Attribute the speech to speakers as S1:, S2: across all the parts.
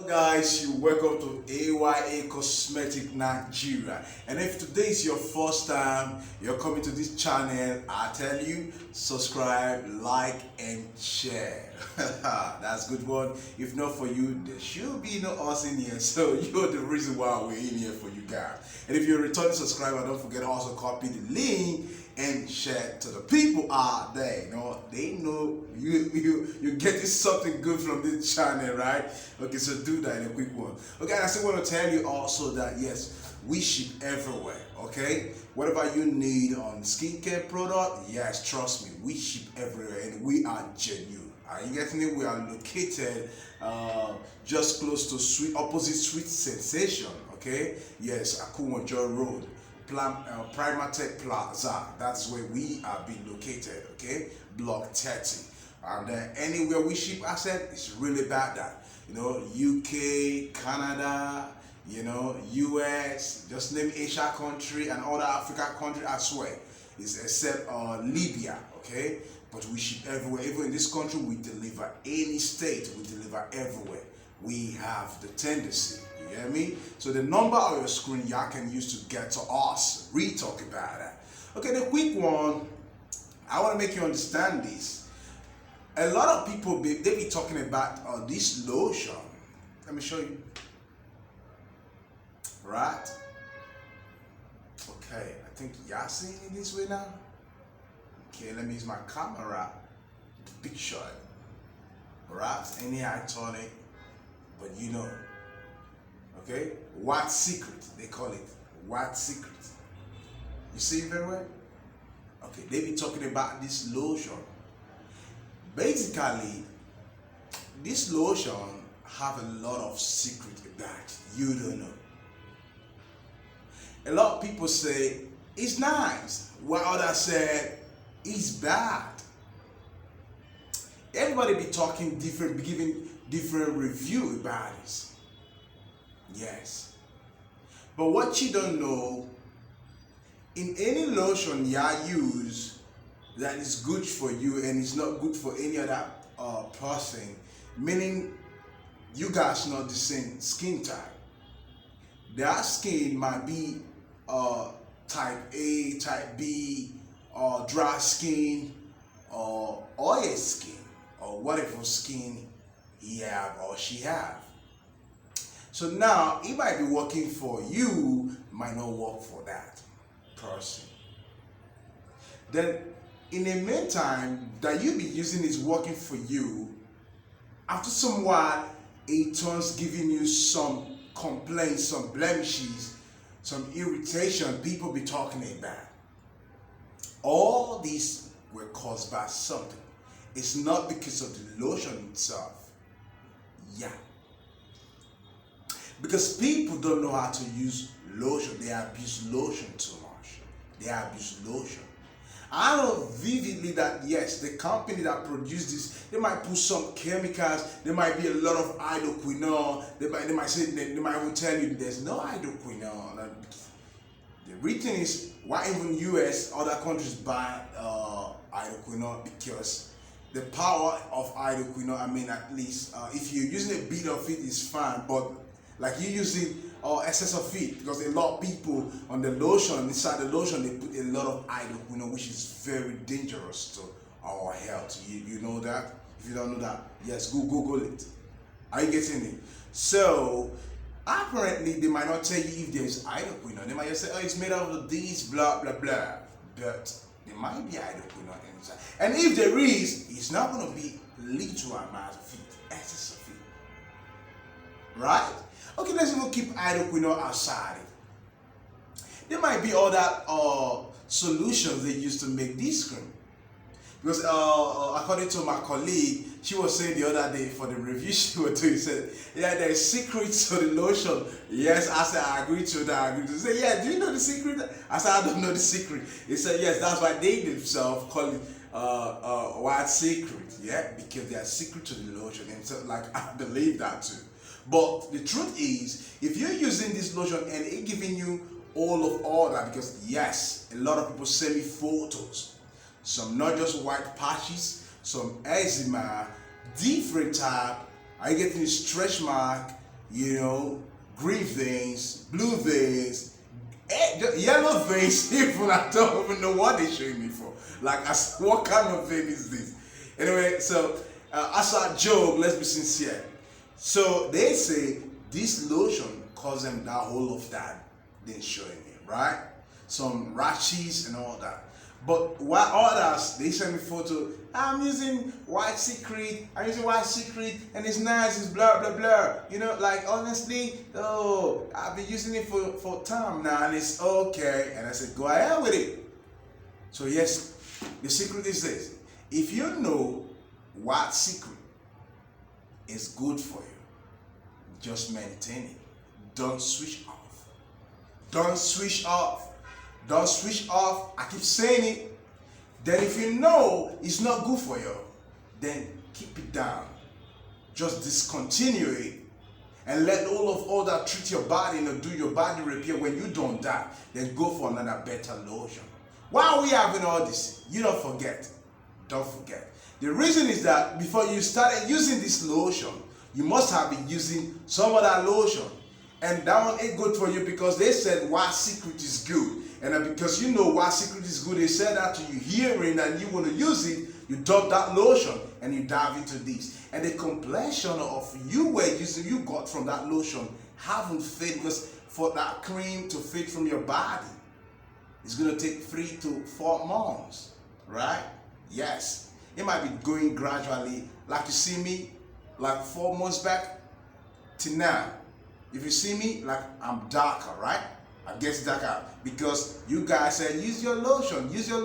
S1: Guys, you welcome to AYA Cosmetic Nigeria, and if today is your first time you're coming to this channel, I tell you, subscribe, like and share. That's a good one. If not for you, there should be no us in here, so you're the reason why we're in here for you guys. And if you're a returning subscriber, don't forget to also copy the link and share to the people out there. You know, they know you're getting something good from this channel, right? Okay, so do that in a quick one. Okay, I still want to tell you also that yes, we ship everywhere. Okay, whatever you need on skincare product, yes, trust me, we ship everywhere and we are genuine. Are you getting it? We are located just close to opposite Sweet Sensation. Okay, yes, Akumajo Road, Primatech Plaza. That's where we are being located. Okay, block 30. And anywhere we ship asset, it's really bad that, you know, UK, Canada, you know, US, just name Asia country and other Africa country as well. It's except Libya. Okay, but we ship everywhere. Even in this country, we deliver any state, we deliver everywhere. We have the tendency. You hear me? So the number on your screen y'all can use to get to us. Talk about that. Okay, the quick one, I want to make you understand this. A lot of people, they be talking about this lotion. Let me show you. Right? Okay, I think y'all seeing it this way now. Okay, let me use my camera to picture it. Right? Anyhow, I turn it, but you know. Okay, White Secret, they call it White Secret. You see it very well? Okay, they be talking about this lotion. Basically, this lotion have a lot of secret that you don't know. A lot of people say it's nice, while others say it's bad. Everybody be talking different, giving different review about it. Yes, but what you don't know, in any lotion you use that is good for you and it's not good for any other person, meaning you guys not the same skin type. Their skin might be type A, type B, or dry skin, or oily skin, or whatever skin he have or she have. So now, it might be working for you, might not work for that person. Then, in the meantime, that you be using is working for you, after some while, it turns giving you some complaints, some blemishes, some irritation people be talking about. All these were caused by something. It's not because of the lotion itself. Yeah. Because people don't know how to use lotion. They abuse lotion too much. They abuse lotion. I know vividly that yes, the company that produced this, they might put some chemicals. There might be a lot of hydroquinone. They might say they might even tell you there's no hydroquinone. The reason is why even US, other countries buy hydroquinone, because the power of hydroquinone. I mean, at least if you're using a bit of it, is fine, but like you using excess of it, because a lot of people on the lotion, inside the lotion, they put a lot of hydroquinone, which is very dangerous to our health. You know that? If you don't know that, yes, Google it. Are you getting it? So apparently they might not tell you if there's hydroquinone. They might just say, oh, it's made out of this, blah blah blah. But there might be hydroquinone inside. And if there is, it's not going to be little amount of it, excess of it. Right? Okay, let's even keep hydroquinone outside. There might be other solutions they use to make this cream. Because according to my colleague, she was saying the other day for the review she was doing, said, yeah, there's secrets to the lotion. Yes, I said, I agree to that. I agree to that. Say, yeah, do you know the secret? I said, I don't know the secret. He said, yes, that's why they themselves call it White Secret. Yeah, because they are secret to the lotion. And so, like, I believe that too. But the truth is, if you're using this lotion and it's giving you all that, because yes, a lot of people send me photos, some not just white patches, some eczema, different type, are you getting a stretch mark, green veins, blue veins, yellow veins. Even I don't even know what they're showing me for. Like, what kind of vein is this? Anyway, so as a joke, let's be sincere. So they say this lotion caused them that whole of that they're showing me, right? Some rashes and all that. But while others, they send me photo, I'm using white secret, and it's nice, it's blah blah blah. Like, honestly, I've been using it for time now and it's okay. And I said, go ahead with it. So yes, the secret is this. If you know what secret is good for you, just maintain it. Don't switch off. Don't switch off. Don't switch off. I keep saying it. Then if you know it's not good for you, then keep it down. Just discontinue it and let all that treat your body and do your body repair. When you don't die, then go for another better lotion. While we having all this, you don't forget. Don't forget. The reason is that before you started using this lotion, you must have been using some of that lotion. And that one ain't good for you because they said White Secret is good. And because you know White Secret is good, they said that to you hearing and you want to use it, you dump that lotion and you dive into this. And the complexion of you got from that lotion haven't faded, because for that cream to fade from your body, it's going to take 3 to 4 months, right? Yes. It might be going gradually, like you see me, like 4 months back to now. If you see me, like I'm darker, right? I get darker because you guys said use your lotion, use your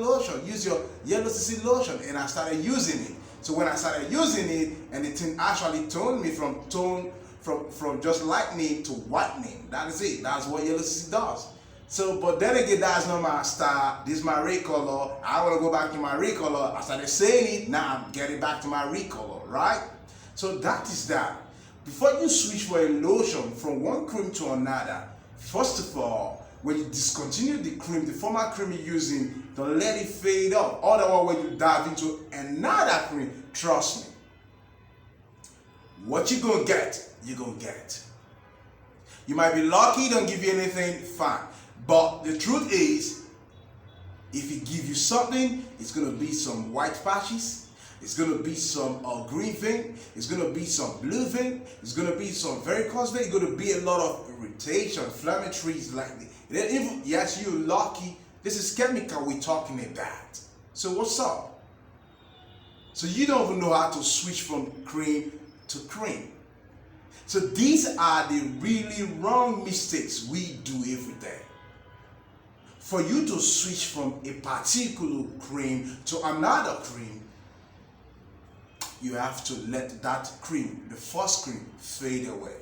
S1: yellow CC lotion, and I started using it. So when I started using it, and the thing actually toned me from just lightening to whitening. That is it. That's what yellow CC does. So, but then again, that's not my style. This is my recolor. I want to go back to my recolor. I started saying it. Now I'm getting back to my recolor, right? So that is that. Before you switch for a lotion from one cream to another, first of all, when you discontinue the cream, the former cream you're using, don't let it fade up. Otherwise, when you dive into another cream, trust me, what you're going to get, you're going to get. You might be lucky, don't give you anything, fine. But the truth is, if it give you something, it's going to be some white patches. It's going to be some green vein. It's going to be some blue vein. It's going to be some varicose vein. It's going to be a lot of irritation, inflammatories like that. Even, yes, you're lucky. This is chemical we're talking about. So what's up? So you don't even know how to switch from cream to cream. So these are the really wrong mistakes we do every day. For you to switch from a particular cream to another cream, you have to let that cream, the first cream, fade away.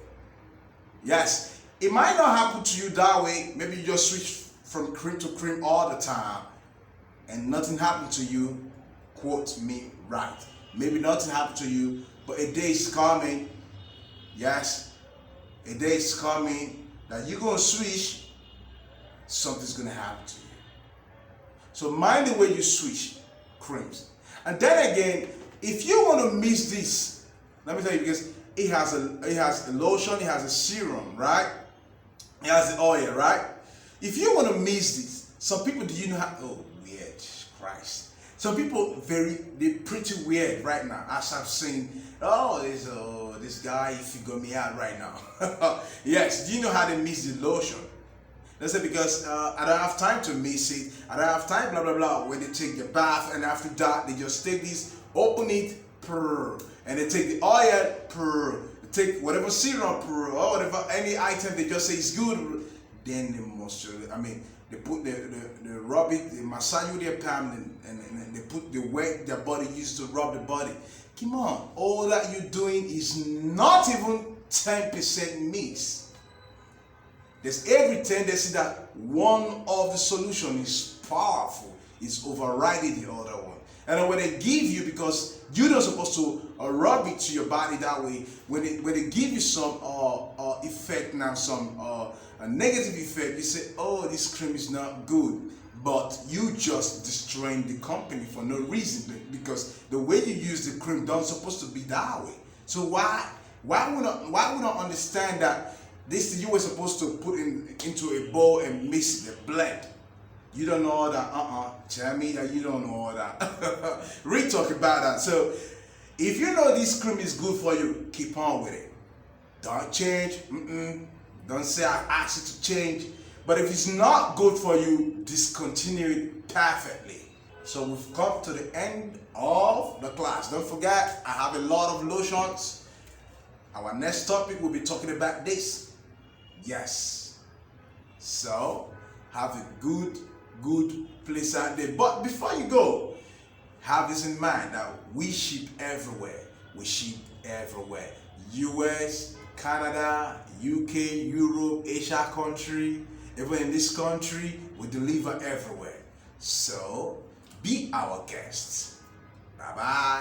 S1: Yes, it might not happen to you that way. Maybe you just switch from cream to cream all the time and nothing happened to you. Quote me right. Maybe nothing happened to you, but a day is coming. Yes, a day is coming that you're going to switch, something's going to happen to you. So mind the way you switch creams. And then again, if you want to miss this, let me tell you, because it has a lotion, it has a serum, right? It has the oil, right? If you want to miss this, some people, do you know how? Oh, weird, Christ. Some people they're pretty weird right now. As I've seen, this guy, he figured me out right now. Yes, do you know how they miss the lotion? They say because I don't have time to miss it. I don't have time, blah blah blah. When they take the bath, and after that, they just take this. Open it, and they take the oil, they take whatever serum, or whatever, any item they just say is good, then they moisturize. I mean, they put the rub it, they massage with their palm, and they wet their body used to rub the body. Come on, all that you're doing is not even 10% mix. There's every tendency that one of the solution is powerful, it's overriding the other one. And when they give you, because you're not supposed to rub it to your body that way, when they give you some effect now, some a negative effect, you say, oh, this cream is not good. But you just destroying the company for no reason, because the way you use the cream don't supposed to be that way. So why Why we not understand that this you were supposed to put into a bowl and mix the blend? You don't know all that. Tell me that you don't know all that. We talk about that. So if you know this cream is good for you, keep on with it. Don't change. Don't say I asked you to change. But if it's not good for you, discontinue it perfectly. So we've come to the end of the class. Don't forget, I have a lot of lotions. Our next topic, we'll be talking about this. Yes. So have a good place out there. But before you go, have this in mind that we ship everywhere. We ship everywhere. US, Canada, UK, Europe, Asia country, even in this country, we deliver everywhere. So be our guests. Bye bye.